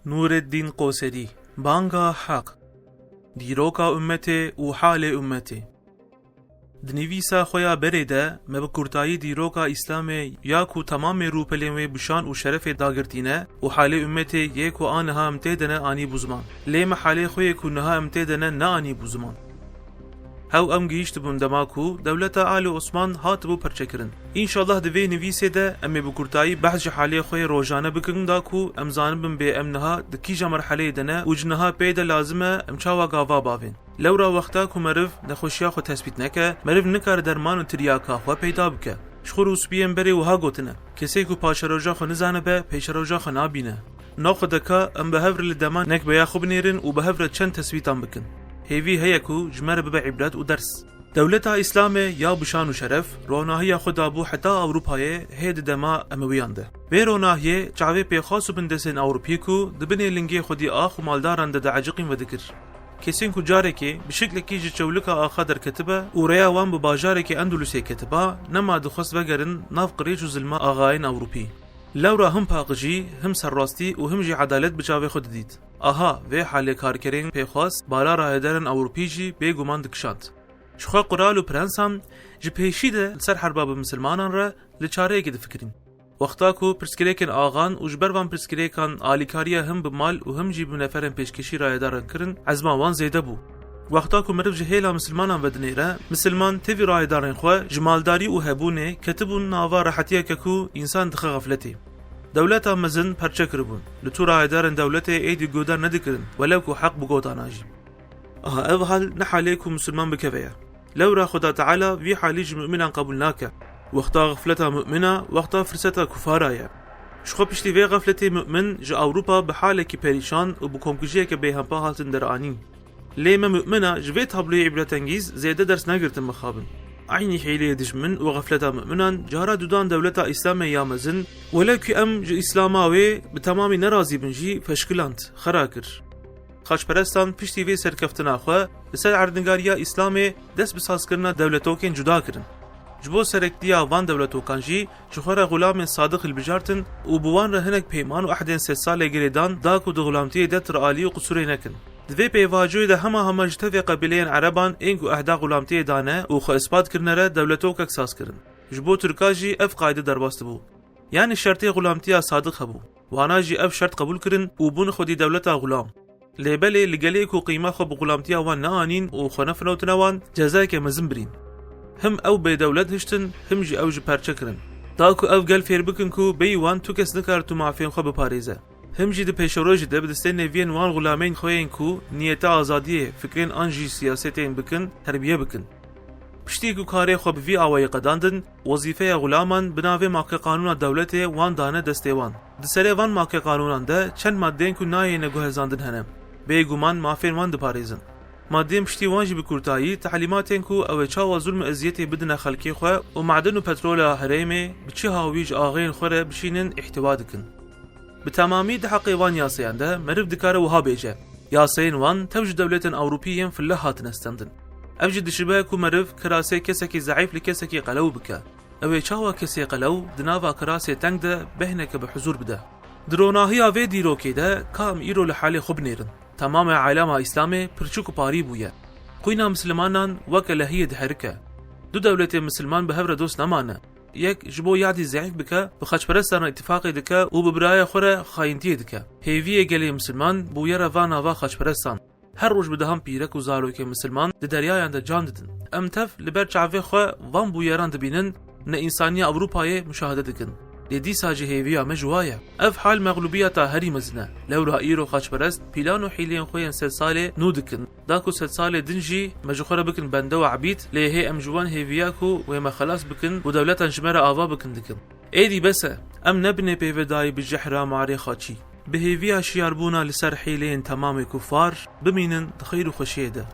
نور الدين قوسری بانگا حق دیروکا امته و حال امته دنیویسا خویا بریده مبکورتایی دیروکا اسلام یا کو تمام روپلیم بشان و شرف داگرتینه و حال امته یک و آنها امتدنه آنی بوزمان لیم حال خوی کنها امتدنه نه آنی بوزمان هاو ام گیشت بون دماکو دولتا آل عثمان هات بو پرچکرن انشالله دوی نویسه ده امی بکورتایی بحث حالی خوی روزانه بکن داکو ام زانبن به امنها دکیجا مرحله دنه و جنها پیدا لازمه ام چاوا گاوا باوین لورا وقتا کو مرف نخوشیا خو تثبیت نکه مرف نکار درمان و تریاکا خو پیدا بکه شخور اسپیم بری و ها گوتنه کسی کو پاشروجا خو نزانه به پیشروجا خو نابینه ناخدکا ام بهور لدمان نک بیا خوب نیرن و بهور چند تثبیتان بکن هیوی هیکو جمر به عبرت و درس دولتا اسلام یا بشان و شرف روناهی خدا بو حتا اروپای هید دما امویانده به روناهی چاوی پی خاص بندسن اوروپی کو دبنی لنگی خودی آخ و مالداران ده عجقین و ذکر کسین کو جاره که بشکل کی جولکا آخا در کتبه و ریا وان بباجاره که اندلسی کتبه نما دخص بگرن ناف قریج و ظلما آغاین اوروپی لورا هم پاقجی هم سرراستی و هم جی عدالت بچاوی خود دید آها و حال کارکرین پیخواست بالا رایدارن اوروپی جی بگمان دکشاند شخوا قرال و پرنسام جی پیشیده سر حرباب مسلمانان را لچاره گید فکرین وقتا کو پرسکریکن آغان و جبروان پرسکریکان آلیکاریا هم بمال و هم جی بنفرن پیشکشی رایدارن کرن عزما وان زیده بو وقتا کو مرف جهیلا مسلمانان ودنیره مسلمان تیوی رایدارن خوا جمالداری و هبونه کتبون ناوا راحتیه که انسان دخه غفلتی دولتا مزن پرچکر بون لتو رایدارن دولتا ایدی گودار ندکرن ولو کو حق بگوتا ناجی او حال نحالیکو مسلمان بکویا لورا خدا تعالی وی حالیج مؤمنان قبولناکه وقتا غفلتا مؤمنه وقتا فرستا کفارایا شخو پشتی وی غفلتی مؤمن جا اوروپا بحاله کی پریشان و بکمکجیه که بیهمپا حالتن در آنین ليما مؤمنة جبت هبلي عبرة تنجيز زيادة درس ناقرت مخابن عيني حيلي دجمن وغفلتا مؤمنا جارا دودان دولتا إسلامي يا مزن ولكن أم إسلاماوي بتمامي نرازي بنجي فشكلانت خراكر خاش پرستان پشتی وی سرکفتنا خو لسر عردنگاریا اسلامي دست بساز کرنا دولتوکن جدا کرن جبو سرکتیا وان دولتوکان جی جخورا غلام صادق البجارتن و بوان رهنک پیمان و احدین 3 سال گریدان داکو دو غلامتی دت رعالی و قصوری نکن دوی پیواجوی ده همه جتوی قبیلین عربان اینکو اهدا غلامتی دانه و خو اثبات کرنره دولتو که اکساس کرن جبو ترکاجی اف قاعده درباست بو یعنی شرطی غلامتی صادق هبو وانا جی اف شرط قبول کرن و بون خودی دولتا غلام لیبلی لگلی کو قیمه خو بغلامتی وان نانین و خو نفنوتنوان جزای که مزن برین هم او به دولت هشتن هم جی او جی پرچه کرن داکو او گل فیر بکن کو بیوان تو کس نکار تو معفین خو بپاریزه هم جی ده پیشروج ده بدسته نوین وان غلامین خوین کو نیت آزادی فکرین آنجی سیاستین بکن تربیه بکن پشتی کو کاری خو بوی آوای قداندن وظیفه غلامان بناوی ماکه قانون دولت وان دانه دسته وان دسره وان ماکه قانونان ده چند مادین کو نای نگو هزاندن هنم بیگمان مافین وان دپاریزن مادیم پشتی وان جی بکورتایی تعلیماتین کو او چاوا ظلم ازیتی بدن خلکی خو و معدن و پترول هریمه بچی هاویج آغین خوره بشینن احتوا دکن بتمامی ده حقی وان یاسیان ده مرف دکاره وها بیجه یاسین وان توج دولتن اوروپیین فله هاتن استندن افجد شبه کو مرف کراسه کسکی ضعیف لکسکی قلو بکه اوی چاوا کسی قلو دناوا کراسه تنگ ده بهنک بحضور بده دروناهی آوی دیروکی ده کام ایرو لحالی خوب نیرن تمام عالم اسلامی پرچوک پاری بویه قوینا مسلمانان وکلهی دهرکه دو دولت مسلمان به هفر دوست نمانه یک جبو یادی ضعیف بکه بخش پرستان اتفاقی دکه و ببرای خوره خاینتی دکه هیوی گلی مسلمان بو یرا وانا و خش پرستان هر روز بدهم پیرک و زاروک مسلمان د دریایان د جان ددن ام تف لبر چاوی خو وان بو یران دبینن نه انسانی اوروپای مشاهده دکن لدی ساجی هیویا مجوایا اف حال مغلوبیتا هری مزنه لو رایرو خش پرست پیلانو حیلین خوین 3 ساله نو دکن داکو 3 ساله دنجی مجخوره بکن بنده و عبید له ام جوان هیویاکو و ما خلاص بکن و دولتان جمره آوا بکن دکن ایدی بس ام نبنه پیودای بجحرا ماری خاچی به هیویا شیاربونا لسر حیلین تمام کفار بمینن خیر و خوشیده